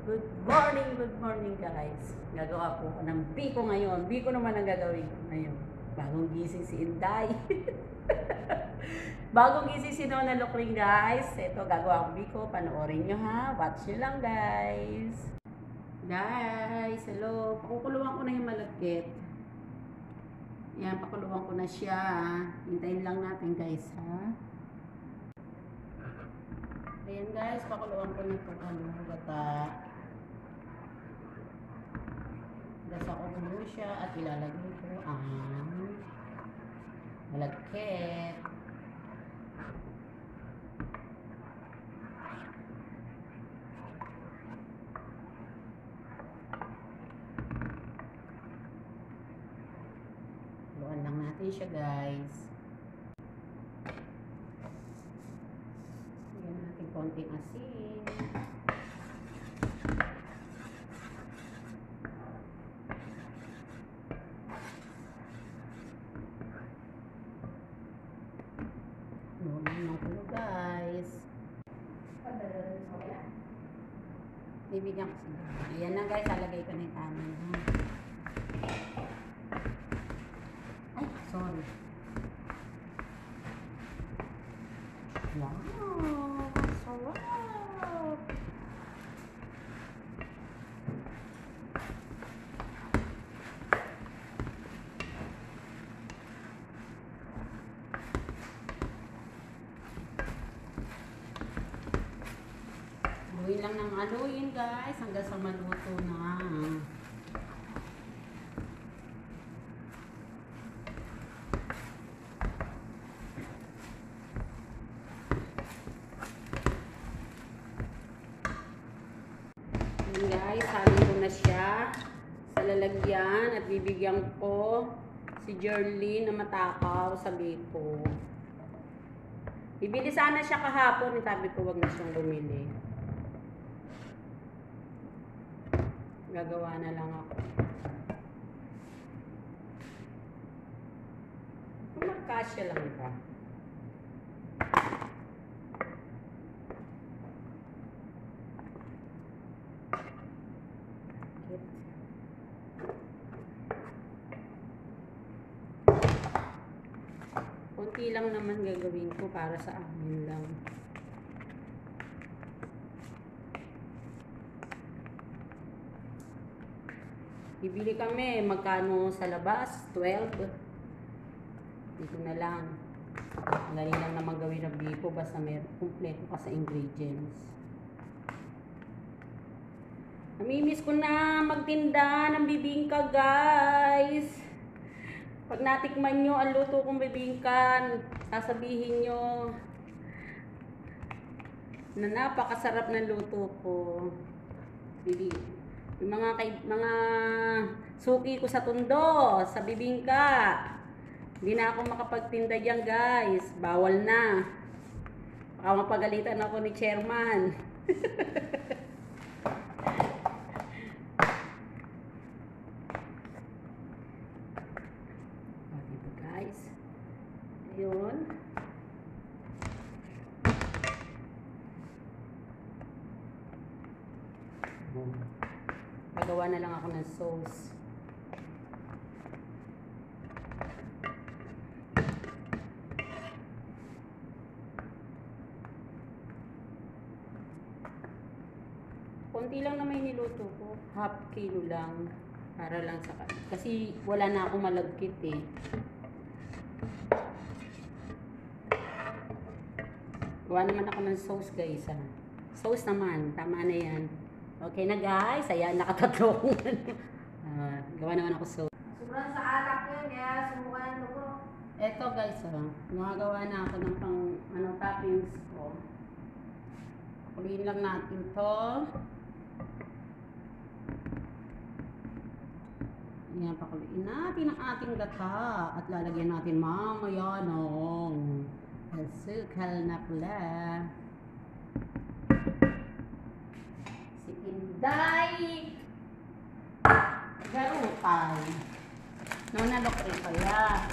Good morning guys. Gagawa po ako ng biko ngayon. Biko naman ang gagawin ko ngayon. Bagong gising si Inday. Bagong gising si Nona Lukring guys. Ito, gagawa akong biko. Panoorin nyo ha. Watch nyo lang guys. Guys, hello. Pakukuluan ko na yung malagkit. Yan, pakuluan ko na siya. Hintayin lang natin guys ha. Ayan guys, pakuluan ko na itong gata. Gasa ko muna siya at ilalagay ko ang malagkit. Pakuluan lang natin siya guys. Ayan natin konting asin. Guys. Bibigyan ko sila. Ayan na guys, alagay ko na yung kanin. Ay, sorry. Wow, sarap. Haluin lang ng haluin guys hanggang sa maluto na. Ayan guys, halin ko na siya sa lalagyan at bibigyan ko si Jerlyn na matakaw sa biko. Bibili sana siya kahapon, sabi ko wag na siyang bumili. Gagawa na lang ako. Magkasya lang ba? Konti lang naman gagawin ko para sa amin lang. Bibili kami, magkano sa labas? 12. Dito na lang. Dali lang naman gawin ng biko basta may kumpleto pa sa ingredients. Namimiss ko na magtinda ng bibingka guys. Pag natikman nyo ang luto kong bibingka, sasabihin nyo na napakasarap ng luto ko. Yung mga suki ko sa Tondo, sa bibingka. Hindi na ako makapagtinda diyan, guys. Bawal na. Baka mapagalitan ako ni chairman. Dito, guys. Ayun. Gagawa na lang ako ng sauce. Konti lang naman niluto ko. Half kilo lang. Para lang sa kasi wala na akong malagkit eh. Gawa naman ako ng sauce guys ha. Sauce naman. Tama na yan. Okay na guys, ayan, nakatatlo kong gawa naman ako sauce. Sobrang sa alak yun, kaya sumukan ko. Eto guys, nakagawa na ako ng pang, toppings ko. Kuliin lang natin to. Ayan, pakuliin natin ang ating gata at lalagyan natin mamaya ng asukal na pula. Inday garupay. Nona Lukring kaya.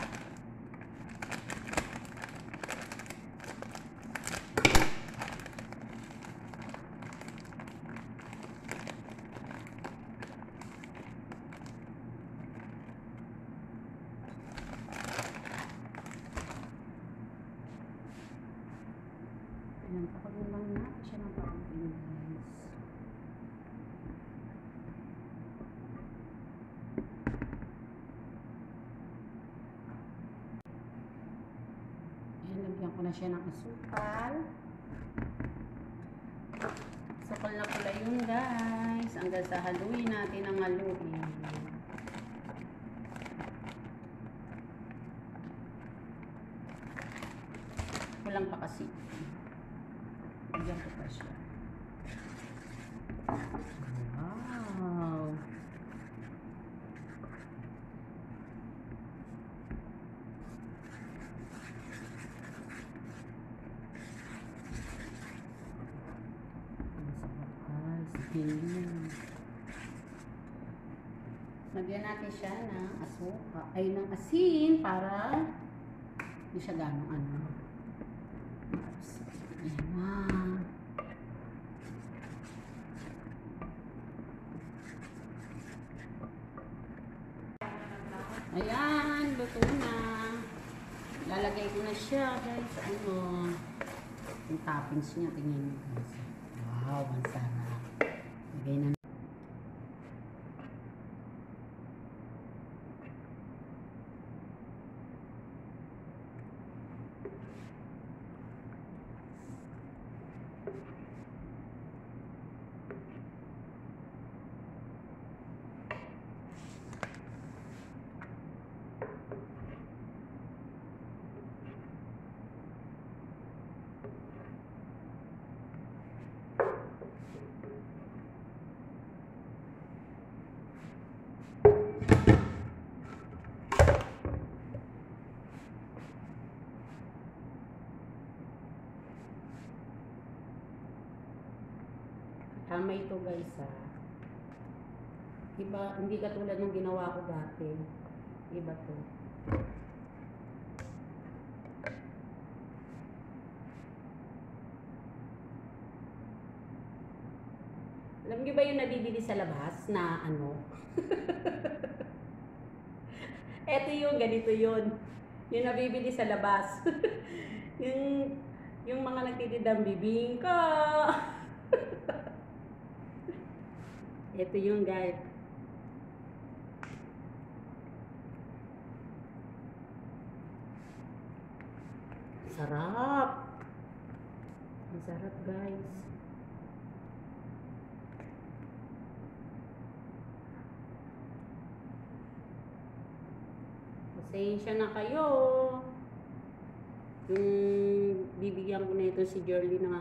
Ayan, pakuloy lang natin siya ng pakuloy, guys. Ayan, lagyan ko na siya ng asukal. Asukal na pala yun, guys. Hanggang sa haluin natin ang haluin. Kulang pa kasi. Lagyan ko pa siya. Wow! Lagyan natin siya ng ng asin para hindi siya ganong ano. Ayan na. Ayan, luto na. Lalagay ko na siya guys. Ano, yung toppings niya, tingnan niyo guys. Wow, ang sarap. Lagay na. Tama ito guys ha. Iba, hindi katulad ng ginawa ko dati. Iba to. Alam niyo ba yung nabibili sa labas na ano? Eto yung ganito yun. Yung nabibili sa labas. yung mga nagtitindang bibingka. Ito yung guys. Sarap. Ang sarap guys. Pasensya na kayo. Yung bibigyan ko na ito si Jerly na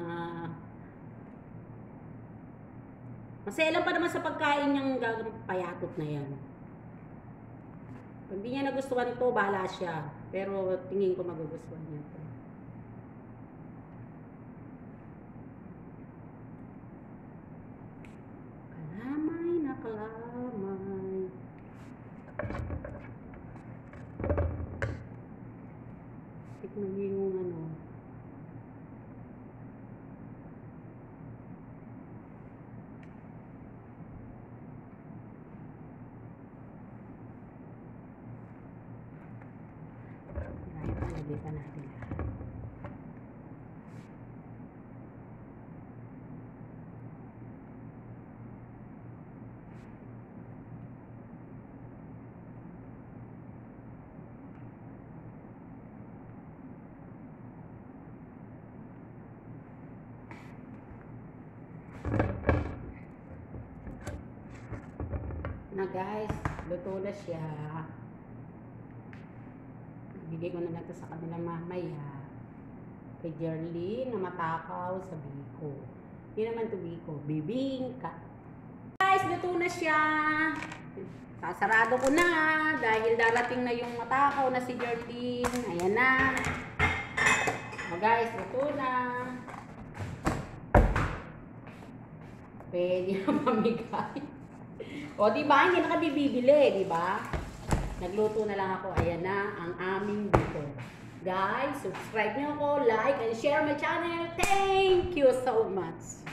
masela pa naman sa pagkain niyang payatot na yan. Pag di niya nagustuhan ito, bahala siya. Pero tingin ko magugustuhan niya ito. Kalamay na kalamay. Tikman niyo yung ano. Lagay pa natin lahat. Na guys, luto na siya. Bigay ko na lang ito sa kanilang mamaya. Kay Jerly na matakaw sa biko. Hindi naman ito biko, bibingka. Guys, luto na siya. Sasarado ko na dahil darating na yung matakaw na si Jerly. Ayan na. O guys, luto na. Pwede na mamigay. O diba, hindi na kami bibili, diba? Nagluto na lang ako. Ayan na ang aming biko. Guys, subscribe nyo ako, like, and share my channel. Thank you so much.